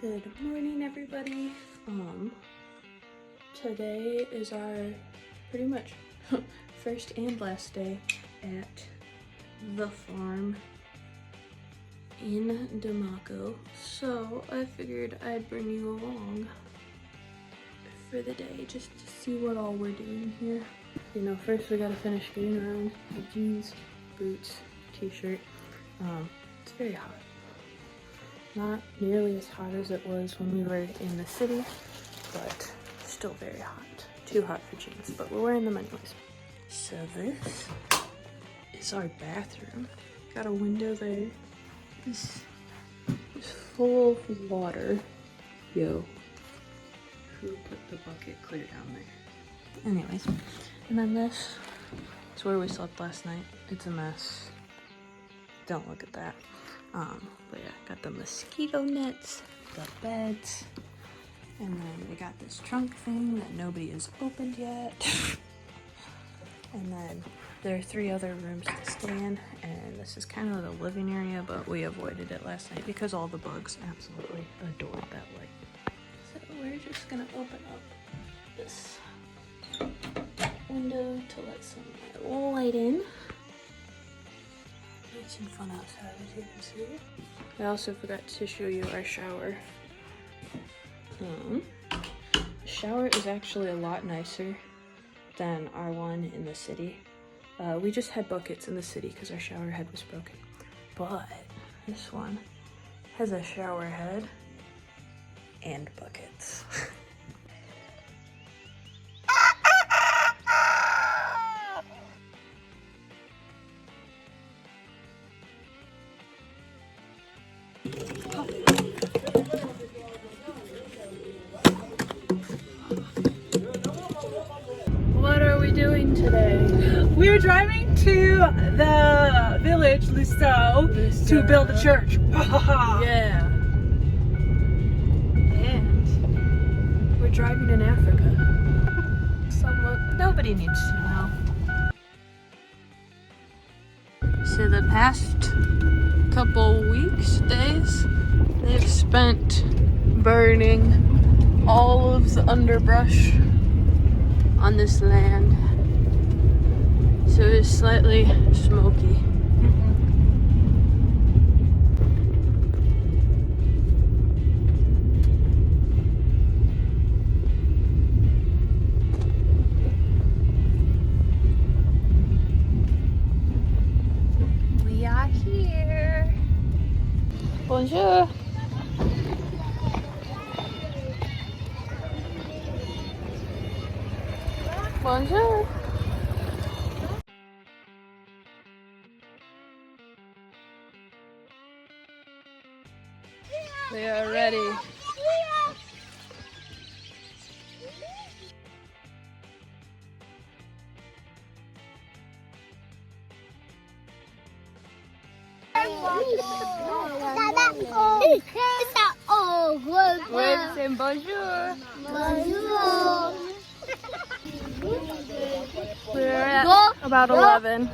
Good morning, everybody. Today is our pretty much first and last day at the farm in Dimako. So I figured I'd bring you along for the day just to see what all we're doing here. You know, first we gotta finish getting around the jeans, boots, t-shirt. It's very hot. Not nearly as hot as it was when we were in the city, but still very hot. Too hot for jeans, but we're wearing them anyways. So this is our bathroom. Got a window there. This is full of water. Yo, who put the bucket clear down there? Anyways, and then this is where we slept last night. It's a mess. Don't look at that. But yeah, got the mosquito nets, the beds, and then we got this trunk thing that nobody has opened yet. And then there are 3 other rooms to stay in, and this is kind of the living area, but we avoided it last night because all the bugs absolutely adored that light. So we're just gonna open up this window to let some light in. Nice and fun outside, as you can see. I also forgot to show you our shower. The shower is actually a lot nicer than our one in the city. We just had buckets in the city because our shower head was broken. But this one has a shower head and buckets. What are we doing today? We're driving to the village, Loussou, to build a church. Yeah. And we're driving in Africa. Nobody needs to know. So the past couple weeks, days, they've spent burning all of the underbrush on this land. So it's slightly smoky. We are here. Bonjour. Bonjour. We are ready. We're saying bonjour. Bonjour. We're at about 11,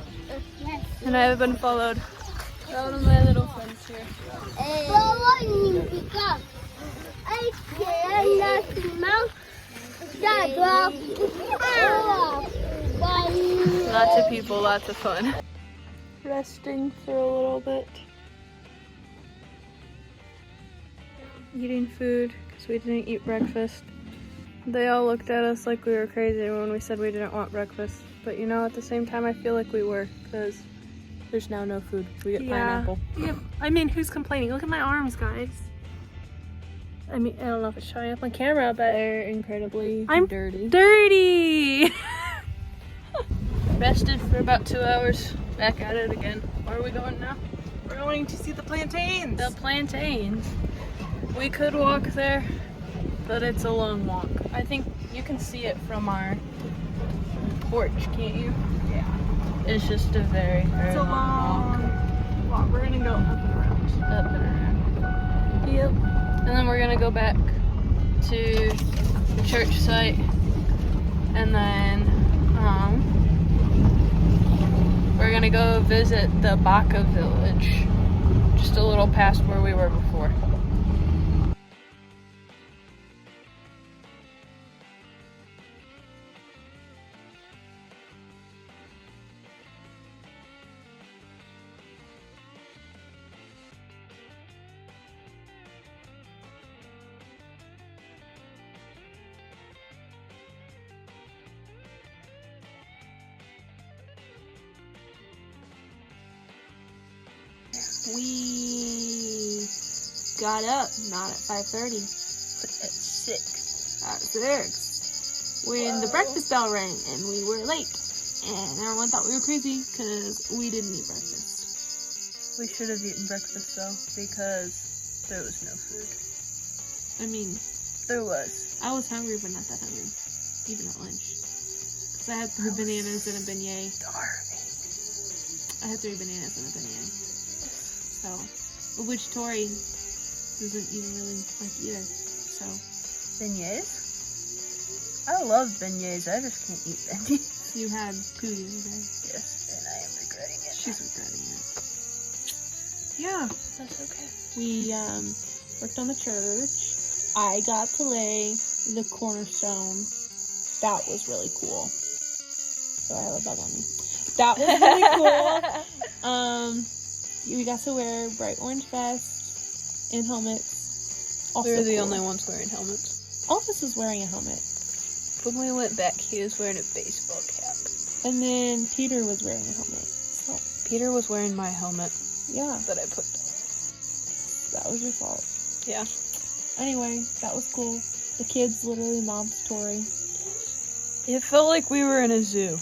and I have been followed by one of my little friends here. Lots of people, lots of fun. Resting for a little bit. Eating food because we didn't eat breakfast. They all looked at us like we were crazy when we said we didn't want breakfast. But you know, at the same time, I feel like we were, because there's now no food. We get pineapple. Yeah. I mean, who's complaining? Look at my arms, guys. I mean, I don't know if it's showing up on camera, but They're incredibly dirty. Dirty! Rested for about 2 hours. Back at it again. Where are we going now? We're going to see the plantains. The plantains. We could walk there, but it's a long walk. I think you can see it from our porch, can't you? Yeah. It's just a very, very It's a long walk. We're gonna go up and around. Up and around. Yep. And then we're gonna go back to the church site, and then we're gonna go visit the Baka village, just a little past where we were before. we got up, not at 5:30, At 6. at 6, when the breakfast bell rang and we were late. And everyone thought we were crazy because we didn't eat breakfast. We should have eaten breakfast though, because there was no food. I mean, There was. I was hungry, but not that hungry, even at lunch. Because I had 3 bananas and a beignet. Starving. I had 3 bananas and a beignet. So, which Tori doesn't even really like either. So, Beignets? I love beignets, I just can't eat beignets. you had 2 the other day. Yes, and I am regretting it. She's regretting it. Yeah, That's okay. we worked on the church. I got to lay the cornerstone. That was really cool. So I have a bug on me. That was really cool. We got to wear bright orange vests and helmets. Also We were the cool. only ones wearing helmets. Elvis was wearing a helmet. When we went back, he was wearing a baseball cap. And then Peter was wearing a helmet. So, Peter was wearing my helmet yeah, that I put. that was your fault. Yeah. Anyway, that was cool. The kids literally mobbed Tori. It felt like we were in a zoo.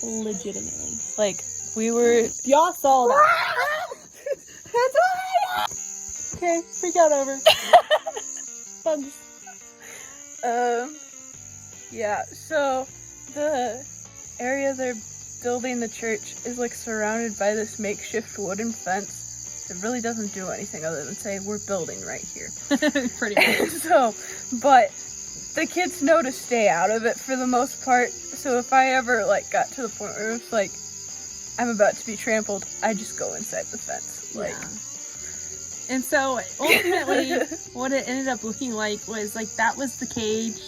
Legitimately. Like, we were... Y'all saw that. Okay, freak out over. Bugs. Yeah, so the area they're building the church is like surrounded by this makeshift wooden fence that really doesn't do anything other than say we're building right here. Pretty much. So, but the kids know to stay out of it for the most part. So if I ever like got to the point where it's like I'm about to be trampled, I just go inside the fence. Like, Yeah. And so ultimately, what it ended up looking like was like that was the cage,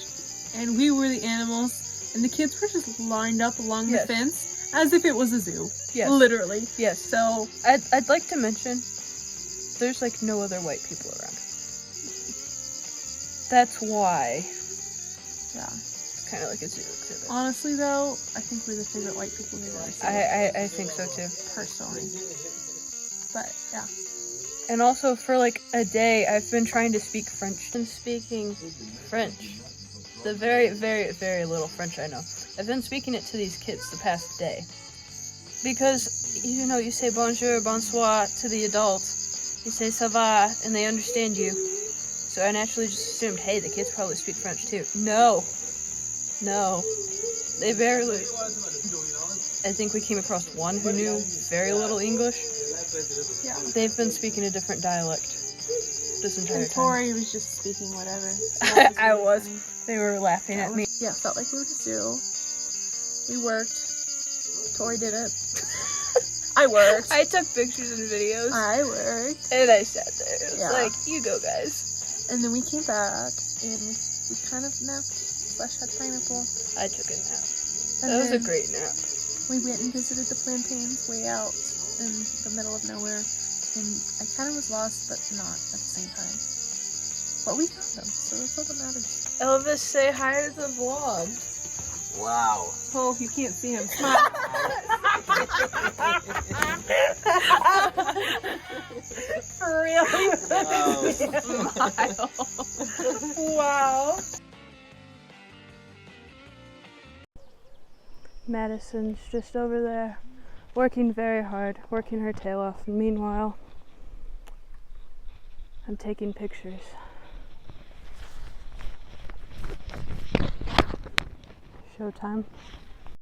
and we were the animals, and the kids were just lined up along Yes. the fence as if it was a zoo. yes, Literally. yes. So I'd like to mention, there's like no other white people around. That's why yeah. it's kind of like a zoo exhibit. Honestly, though, I think we're the favorite white people we've ever seen. I think so too. Personally. But yeah. And also for like a day, I've been trying to speak French. I'm speaking French. The very, very, very little French I know. I've been speaking it to these kids the past day. Because, you know, you say bonjour, bonsoir to the adults. You say ça va, and they understand you. So I naturally just assumed, hey, the kids probably speak French too. No. No. They barely. I think we came across one who knew very little English. Yeah. They've been speaking a different dialect this entire And time. Tori was just speaking whatever. So that I really was. funny. They were laughing at me. Yeah, felt like we were at a zoo. We worked. Tori did it. I worked. I took pictures and videos, I worked. and I sat there. It was Yeah. like, you go, guys. And then we came back, and we kind of napped. Slash had pineapple. I took a nap. And That was a then great nap. we went and visited the plantains way out in the middle of nowhere. And I kind of was lost, but not at the same time. But we found them, so that's all that matters. Elvis, say hi to the vlog. Wow. Oh, you can't see him. Smile. Really? Wow. Smile. Wow. Madison's just over there, working very hard, working her tail off. And meanwhile, I'm taking pictures. Showtime.